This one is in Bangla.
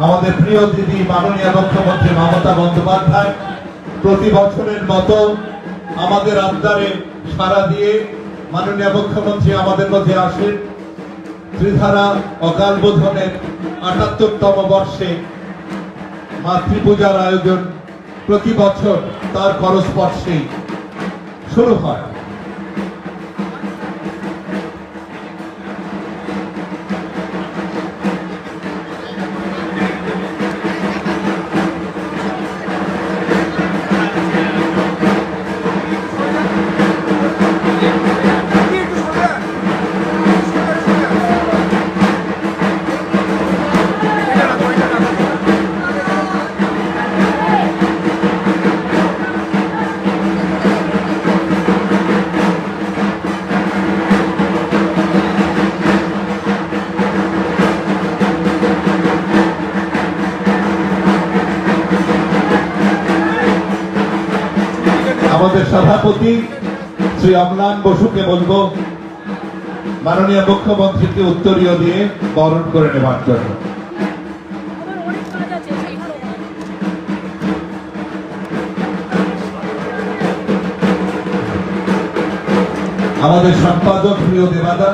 আমাদের প্রিয় দিদি মাননীয় মুখ্যমন্ত্রী মমতা বন্দ্যোপাধ্যায় প্রতি বছরের মতো আমাদের আবদারে সাড়া দিয়ে মাননীয় মুখ্যমন্ত্রী আমাদের মধ্যে আসেন। ত্রিধারা অকাল বোধনের ৭৮তম বর্ষে মাতৃপূজার আয়োজন প্রতি বছর তার করস্পর্শেই শুরু হয়। আমাদের সভাপতি শ্রী অম্লান বসুকে বলবো মাননীয় মুখ্যমন্ত্রীকে উত্তরীয় দিয়ে বরণ করে নেওয়ার জন্য। আমাদের সম্পাদক প্রিয় দেবাদা